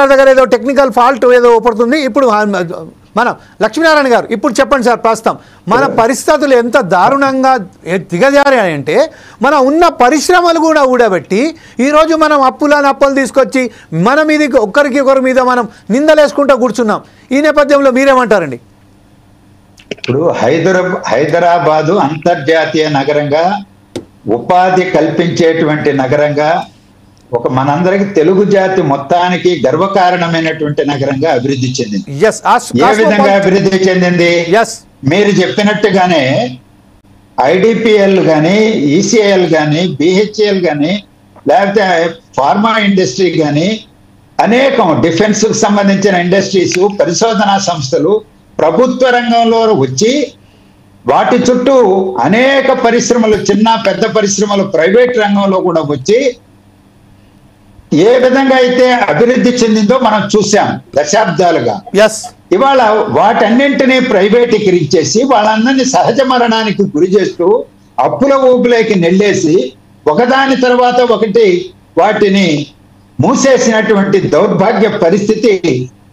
దగ్గర ఏదో technical fault ఏదో పడుతుంది. ఇప్పుడు మన లక్ష్మీనారాయణ గారు ఇప్పుడు చెప్పండి సార్. ప్రస్తుతం మన పరిస్థితులు ఎంత దారుణంగా దిగజారాయంటే మన ఉన్న పరిశ్రమలు కూడా ఊడబెట్టి ఈరోజు మనం అప్పులు తీసుకొచ్చి మన మీద ఒకరి మీద మనం నిందలేసుకుంటూ కూర్చున్నాం. ఈ నేపథ్యంలో మీరేమంటారండి? ఇప్పుడు హైదరాబాదు అంతర్జాతీయ నగరంగా, ఉపాధి కల్పించేటువంటి నగరంగా, ఒక మనందరికి తెలుగు జాతి మొత్తానికి గర్వకారణమైనటువంటి నగరంగా అభివృద్ధి చెందింది. ఏ విధంగా అభివృద్ధి చెందింది? మీరు చెప్పినట్టుగానే ఐడిపిఎల్ కానీ, ఈసీఐఎల్ కానీ, బిహెచ్ఎల్ కానీ, లేకపోతే ఫార్మా ఇండస్ట్రీ కానీ, అనేకం డిఫెన్స్ కు సంబంధించిన ఇండస్ట్రీస్, పరిశోధనా సంస్థలు ప్రభుత్వ రంగంలో వచ్చి వాటి చుట్టూ అనేక పరిశ్రమలు, చిన్న పెద్ద పరిశ్రమలు ప్రైవేట్ రంగంలో కూడా వచ్చి ఏ విధంగా అయితే అభివృద్ధి చెందిందో మనం చూసాం దశాబ్దాలుగా. ఇవాళ వాటన్నింటినీ ప్రైవేటీకరించేసి వాళ్ళందరినీ సహజ మరణానికి గురి చేస్తూ అప్పుల ఊపులోకి నెల్లేసి ఒకదాని తర్వాత ఒకటి వాటిని మూసేసినటువంటి దౌర్భాగ్య పరిస్థితి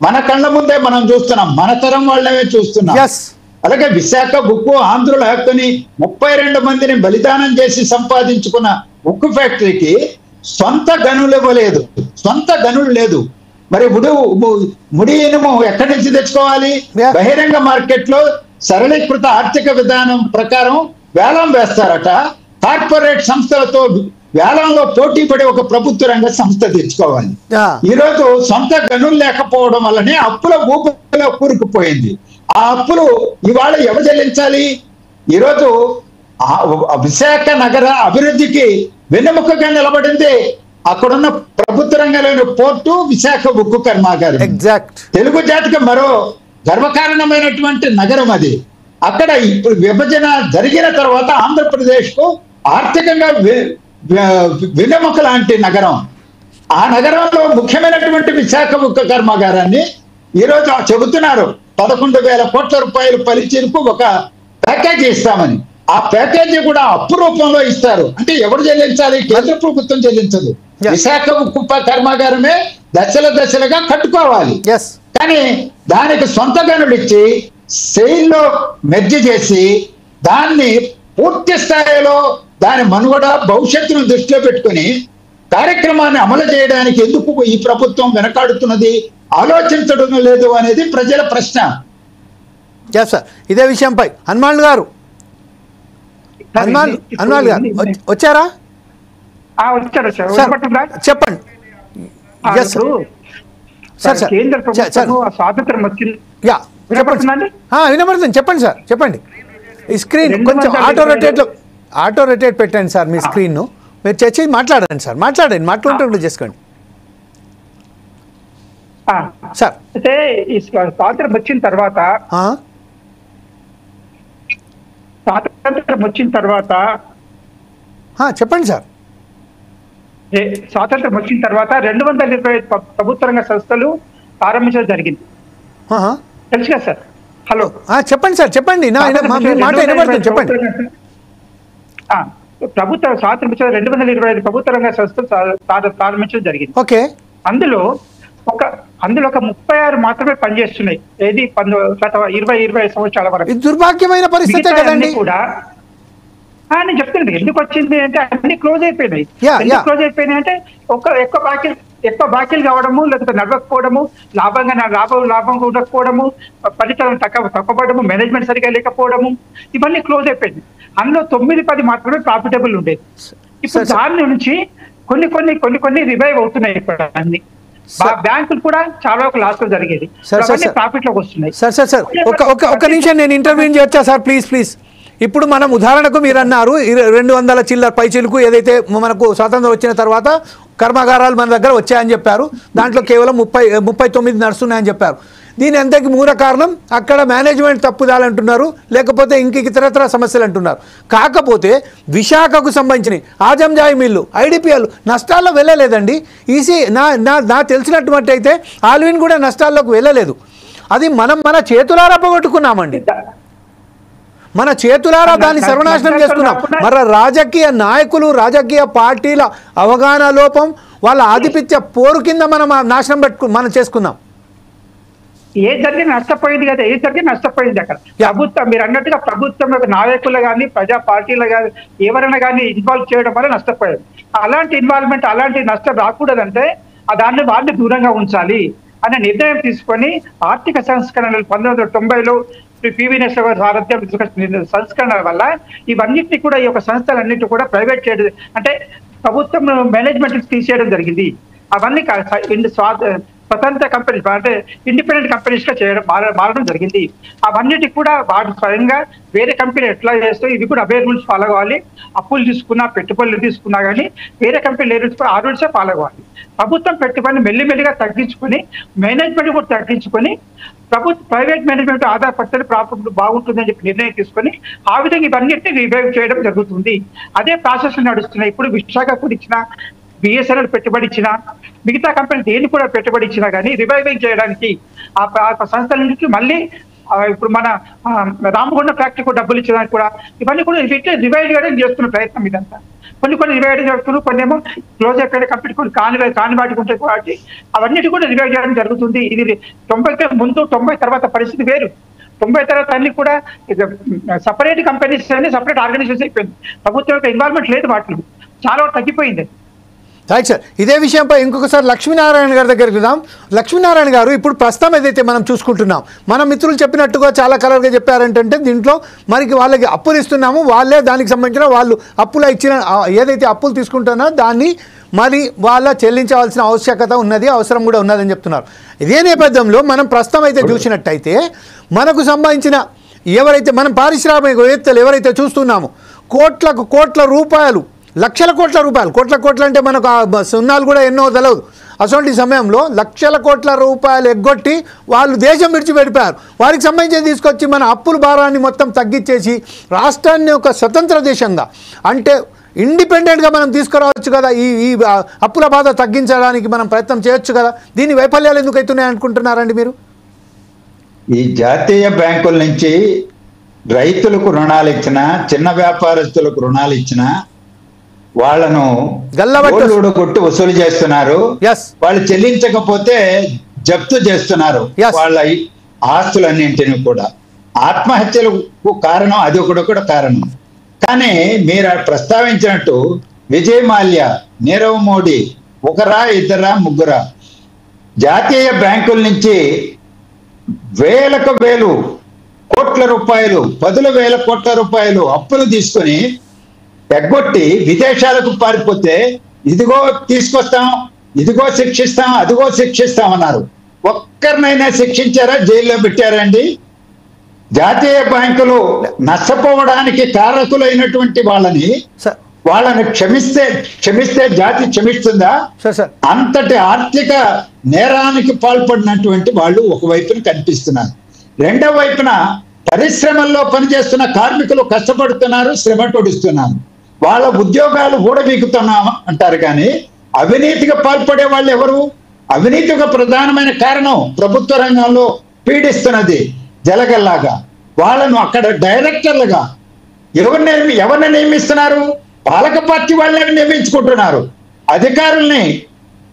మన కళ్ళ ముందే మనం చూస్తున్నాం, మన తరం వాళ్ళమే చూస్తున్నాం. అలాగే విశాఖ ఉక్కు ఆంధ్రుల హక్కుని 32 మందిని బలిదానం చేసి సంపాదించుకున్న ఉక్కు ఫ్యాక్టరీకి సొంత గనులు ఇవ్వలేదు, సొంత గనులు లేదు. మరి ముడి ఇనుము ఎక్కడి నుంచి తెచ్చుకోవాలి? బహిరంగ మార్కెట్ లో సరళీకృత ఆర్థిక విధానం ప్రకారం వేలం వేస్తారట. కార్పొరేట్ సంస్థలతో వేలంలో పోటీ పడి ఒక ప్రభుత్వ రంగ సంస్థ తెచ్చుకోవాలి. ఈరోజు సొంత గనులు లేకపోవడం వల్లనే అప్పుల ఊపిలో కూరుకుపోయింది. ఆ అప్పులు ఇవాళ ఎవరు చెల్లించాలి? ఈరోజు విశాఖ నగర అభివృద్ధికి వెన్నెముకగా నిలబడింది అక్కడున్న ప్రభుత్వ రంగంలోని పోర్టు, విశాఖ ఉక్కు కర్మాగారం. తెలుగు జాతికి మరో గర్వకారణమైనటువంటి నగరం అది. అక్కడ ఇప్పుడు విభజన జరిగిన తర్వాత ఆంధ్రప్రదేశ్ కు ఆర్థికంగా వెన్నెముక లాంటి నగరం. ఆ నగరంలో ముఖ్యమైనటువంటి విశాఖ ఉక్కు కర్మాగారాన్ని ఈరోజు చెబుతున్నారు 11,000 కోట్ల రూపాయలు పలిచేందుకు ఒక ప్యాకేజీ ఇస్తామని. ఆ ప్యాకేజీ కూడా అప్పు రూపంలో ఇస్తారు. అంటే ఎవరు చెల్లించాలి? కేంద్ర ప్రభుత్వం చెల్లించదు. విశాఖ ఉక్కు కర్మాగారమే దశలుగా కట్టుకోవాలి. కానీ దానికి సొంత గనులు ఇచ్చి సెయిల్లో మెర్జ్ చేసి దాన్ని పూర్తి స్థాయిలో దాని మనుగడ భవిష్యత్తును దృష్టిలో పెట్టుకుని కార్యక్రమాన్ని అమలు చేయడానికి ఎందుకు ఈ ప్రభుత్వం వెనకాడుతున్నది, ఆలోచించడం లేదు అనేది ప్రజల ప్రశ్న. ఇదే విషయంపై హనుమాన్ గారు వచ్చారా? చెప్పండి. వినబడుతుంది, చెప్పండి సార్, చెప్పండి. ఈ స్క్రీన్ కొంచెం ఆటో రొటేట్ పెట్టండి సార్ మీ స్క్రీన్ ను. మీరు చర్చి మాట్లాడండి సార్, మాట్లాడుకుంటూ చేసుకోండి సార్. అంటే ఈ స్వాతంత్రం వచ్చిన తర్వాత చెప్పండి సార్. స్వాతంత్రం వచ్చిన తర్వాత 225 ప్రభుత్వ రంగ సంస్థలు ప్రారంభించడం జరిగింది. తెలుసు కదా సార్? హలో, చెప్పండి సార్, చెప్పండి. చెప్పండి. ప్రభుత్వ స్వాతంత్రం 225 ప్రభుత్వ రంగ సంస్థలు ప్రారంభించడం జరిగింది. ఓకే. అందులో ఒక 36 మాత్రమే పనిచేస్తున్నాయి. ఏది గత 20-25 సంవత్సరాల వరకు. దుర్భాగ్యమైన పరిస్థితి కదండి కూడా. నేను చెప్తున్నాను ఎందుకు వచ్చింది అంటే అన్ని క్లోజ్ అయిపోయినాయి. క్లోజ్ అయిపోయినాయి అంటే ఎక్కువ బాకీలు కావడము, లేకపోతే నడవకపోవడము, లాభం ఉండకపోవడము, ఫలితాలను తక్కువడము, మేనేజ్మెంట్ సరిగా లేకపోవడము, ఇవన్నీ క్లోజ్ అయిపోయింది. అందులో 9-10 మాత్రమే ప్రాఫిటబుల్ ఉండేది. ఇప్పుడు దాని నుంచి కొన్ని రివైవ్ అవుతున్నాయి. ఇప్పుడు అన్ని బ్యాంకులు కూడా చాలా లాస్ జరిగేది, ప్రాఫిట్ లోకి వస్తున్నాయి. సార్ ఒక నిమిషం నేను ఇంటర్వ్యూ చేయొచ్చా సార్? ప్లీజ్. ఇప్పుడు మనం ఉదాహరణకు మీరు అన్నారు 200 చిల్లర పైచిలకు ఏదైతే మనకు స్వాతంత్రం వచ్చిన తర్వాత కర్మాగారాలు మన దగ్గర వచ్చాయని చెప్పారు. దాంట్లో కేవలం 39 నడుస్తున్నాయని చెప్పారు. దీని అంతకి మూల కారణం అక్కడ మేనేజ్మెంట్ తప్పుదాలంటున్నారు, లేకపోతే ఇతరత్ర సమస్యలు అంటున్నారు. కాకపోతే విశాఖకు సంబంధించిన ఆజంజాయి మిల్లు, ఐడిపిఎల్ నష్టాల్లో వెళ్ళలేదండి. నా తెలిసినటువంటి అయితే ఆల్విన్ కూడా నష్టాల్లోకి వెళ్ళలేదు. అది మన చేతులారా పోగొట్టుకున్నామండి. మన చేతులారా దాన్ని సర్వనాశనం చేసుకున్నాం. మరి రాజకీయ నాయకులు, రాజకీయ పార్టీల అవగాహన లోపం, వాళ్ళ ఆధిపత్య పోరు కింద మనం నాశనం మనం చేసుకుందాం. ఏ జరిగిన నష్టపోయింది కదా, ఏ జరిగిన నష్టపోయింది అక్కడ. ప్రభుత్వం మీరు అన్నట్టుగా ప్రభుత్వం యొక్క నాయకులు కానీ ప్రజా పార్టీలు కానీ ఎవరైనా కానీ ఇన్వాల్వ్ చేయడం వల్ల నష్టపోయారు. అలాంటి ఇన్వాల్వ్మెంట్ అలాంటి నష్టం రాకూడదంటే దాన్ని వాళ్ళని దూరంగా ఉంచాలి అనే నిర్ణయం తీసుకొని ఆర్థిక సంస్కరణలు 1990లో పివి నరసింహ గారి సారథ్యం సంస్కరణల వల్ల ఇవన్నిటిని కూడా ఈ యొక్క సంస్థలన్నింటి కూడా ప్రైవేట్ చేయడం అంటే ప్రభుత్వం మేనేజ్మెంట్ తీసేయడం జరిగింది. అవన్నీ స్వతంత్ర కంపెనీస్ అంటే ఇండిపెండెంట్ కంపెనీస్ గా మారడం జరిగింది. అవన్నిటికి కూడా వాటి స్వయంగా వేరే కంపెనీ ఎట్లా చేస్తూ ఇవి కూడా అవే రూల్స్ ఫాలో అవ్వాలి. అప్పులు తీసుకున్నా పెట్టుబడులు తీసుకున్నా కానీ వేరే కంపెనీలు ఏ రూల్స్ ఆ రూల్సే ఫాలో అవ్వాలి. ప్రభుత్వం పెట్టుబడిని మెల్లిమెల్లిగా తగ్గించుకొని మేనేజ్మెంట్ కూడా తగ్గించుకొని ప్రైవేట్ మేనేజ్మెంట్ ఆధారపడితే ప్రాఫిట్ బాగుంటుందని చెప్పి నిర్ణయం తీసుకొని ఆ విధంగా ఇవన్నిటిని రివైవ్ చేయడం జరుగుతుంది. అదే ప్రాసెస్ నడుస్తున్నాయి. ఇప్పుడు విశాఖ కూడా ఇచ్చిన బిఎస్ఎన్ఎల్ పెట్టుబడి ఇచ్చినా మిగతా కంపెనీ దేన్ని కూడా పెట్టుబడి ఇచ్చినా కానీ రివైవింగ్ చేయడానికి ఆ సంస్థల నుంచి మళ్ళీ ఇప్పుడు మన రామగుండం ఫ్యాక్టరీకి డబ్బులు ఇచ్చడానికి కూడా ఇవన్నీ కూడా రివైవ్ చేయడం చేస్తున్న ప్రయత్నం ఇదంతా. కొన్ని రివైవ్ చేస్తున్నారు, కొన్ని ఏమో క్లోజ్ అయిపోయిన కంపెనీ కొన్ని కాని వాటికి ఉంటాయి కాబట్టి అవన్నిటి కూడా రివైవ్ చేయడం జరుగుతుంది. ఇది 90 ముందు 90 తర్వాత పరిస్థితి వేరు. 90 తర్వాత అన్ని కూడా సపరేట్ కంపెనీస్ అని సపరేట్ ఆర్గనైజేషన్ అయిపోయింది. ప్రభుత్వం యొక్క ఇన్వాల్వ్మెంట్ లేదు, వాటిలో చాలా తగ్గిపోయింది. రైట్ సార్, ఇదే విషయంపై ఇంకొకసారి లక్ష్మీనారాయణ గారి దగ్గరికి వెళ్దాం. లక్ష్మీనారాయణ గారు, ఇప్పుడు ప్రస్తుతం ఏదైతే మనం చూసుకుంటున్నాం, మన మిత్రులు చెప్పినట్టుగా చాలా కలర్గా చెప్పారంటే దీంట్లో మనకి వాళ్ళకి అప్పులు ఇస్తున్నాము, వాళ్ళే దానికి సంబంధించిన వాళ్ళు అప్పులు ఇచ్చిన ఏదైతే అప్పులు తీసుకుంటున్నారో దాన్ని మరి వాళ్ళ చెల్లించవలసిన ఆవశ్యకత ఉన్నది, అవసరం కూడా ఉన్నదని చెప్తున్నారు. ఇదే నేపథ్యంలో మనం ప్రస్తుతం అయితే చూసినట్టయితే మనకు సంబంధించిన ఎవరైతే మనం పారిశ్రామికవేత్తలు ఎవరైతే చూస్తున్నామో కోట్ల రూపాయలు, లక్షల కోట్ల రూపాయలు, కోట్ల అంటే మనకు సున్నాలు కూడా ఎన్నో తెలవదు. అటువంటి సమయంలో లక్షల కోట్ల రూపాయలు ఎగ్గొట్టి వాళ్ళు దేశం విడిచిపెట్టిపోయారు. వారికి సంబంధించి తీసుకొచ్చి మన అప్పుల భారాన్ని మొత్తం తగ్గించేసి రాష్ట్రాన్ని ఒక స్వతంత్ర దేశంగా అంటే ఇండిపెండెంట్గా మనం తీసుకురావచ్చు కదా. ఈ అప్పుల బాధ తగ్గించడానికి మనం ప్రయత్నం చేయొచ్చు కదా. దీని వైఫల్యాలు ఎందుకు అవుతున్నాయి అనుకుంటున్నారండి మీరు? ఈ జాతీయ బ్యాంకుల నుంచి రైతులకు రుణాలు ఇచ్చినా, చిన్న వ్యాపారస్తులకు రుణాలు ఇచ్చినా వాళ్ళను కొట్టి వసూలు చేస్తున్నారు. వాళ్ళు చెల్లించకపోతే జప్తు చేస్తున్నారు వాళ్ళ ఆస్తులన్నింటినీ కూడా. ఆత్మహత్యలకు కారణం అది కూడా కారణం. కానీ మీరు ప్రస్తావించినట్టు విజయ్ మాల్యా, నీరవ్ మోడీ ఒకరా ఇద్దరా ముగ్గురా జాతీయ బ్యాంకుల నుంచి వేలకు వేలు కోట్ల రూపాయలు, 10,000 కోట్ల రూపాయలు అప్పులు తీసుకొని ఎగ్గొట్టి విదేశాలకు పారిపోతే ఇదిగో తీసుకొస్తాం, ఇదిగో శిక్షిస్తాం, అదిగో శిక్షిస్తాం అన్నారు. ఒక్కరినైనా శిక్షించారా? జైల్లో పెట్టారండి? జాతీయ బ్యాంకులు నష్టపోవడానికి కారకులైనటువంటి వాళ్ళని క్షమిస్తే జాతి క్షమిస్తుందా? అంతటి ఆర్థిక నేరానికి పాల్పడినటువంటి వాళ్ళు ఒకవైపున కనిపిస్తున్నారు. రెండవ వైపున పరిశ్రమల్లో పనిచేస్తున్న కార్మికులు కష్టపడుతున్నారు, శ్రమ పొడుస్తున్నారు, వాళ్ళ ఉద్యోగాలు ఊడబీకుతున్నాం అంటారు. కానీ అవినీతిగా పాల్పడే వాళ్ళు ఎవరు? అవినీతిగా ప్రధానమైన కారణం ప్రభుత్వ రంగంలో పీడిస్తున్నది జలగల్లాగా. వాళ్ళను అక్కడ డైరెక్టర్లుగా ఎవరిని నియమిస్తున్నారు? పాలక పార్టీ వాళ్ళని నియమించుకుంటున్నారు. అధికారుల్ని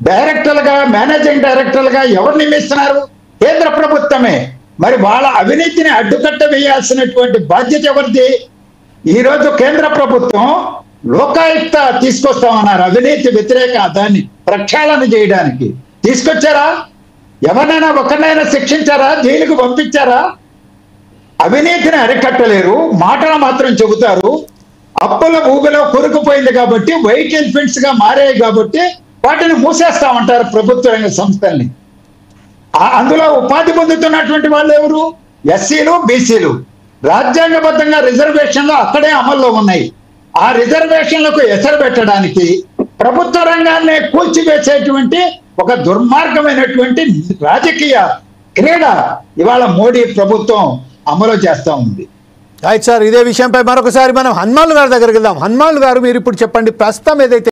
డైరెక్టర్లుగా, మేనేజింగ్ డైరెక్టర్లుగా ఎవరు నియమిస్తున్నారు? కేంద్ర ప్రభుత్వమే. మరి వాళ్ళ అవినీతిని అడ్డుకట్ట వేయాల్సినటువంటి బాధ్యత ఎవరిది? ఈరోజు కేంద్ర ప్రభుత్వం లోకాయుక్త తీసుకొస్తామన్నారు, అవినీతి వ్యతిరేక దాన్ని ప్రక్షాళన చేయడానికి. తీసుకొచ్చారా? ఎవరినైనా ఒకరినైనా శిక్షించారా? జైలుకు పంపించారా? అవినీతిని అరికట్టలేరు, మాటలు మాత్రం చెబుతారు. అప్పుల ఊబిలో కూరుకుపోయింది కాబట్టి, వైట్ ఎలిఫెంట్స్ గా మారాయి కాబట్టి వాటిని మూసేస్తామంటారు ప్రభుత్వ రంగ సంస్థల్ని. అందులో ఉపాధి పొందుతున్నటువంటి వాళ్ళు ఎవరు? ఎస్సీలు, బీసీలు. రాజ్యాంగబద్ధంగా రిజర్వేషన్లు అక్కడే అమల్లో ఉన్నాయి. ఆ రిజర్వేషన్లకు ఎసరు పెట్టడానికి ప్రభుత్వ రంగాన్ని కూల్చివేసేటువంటి ఒక దుర్మార్గమైనటువంటి రాజకీయ క్రీడ ఇవాళ మోడీ ప్రభుత్వం అమలు చేస్తా ఉంది. రైట్ సార్, ఇదే విషయంపై మరొకసారి మనం హనుమాన్ గారి దగ్గరికి వెళ్దాం. హనుమాన్ గారు, మీరు ఇప్పుడు చెప్పండి, ప్రస్తుతం ఏదైతే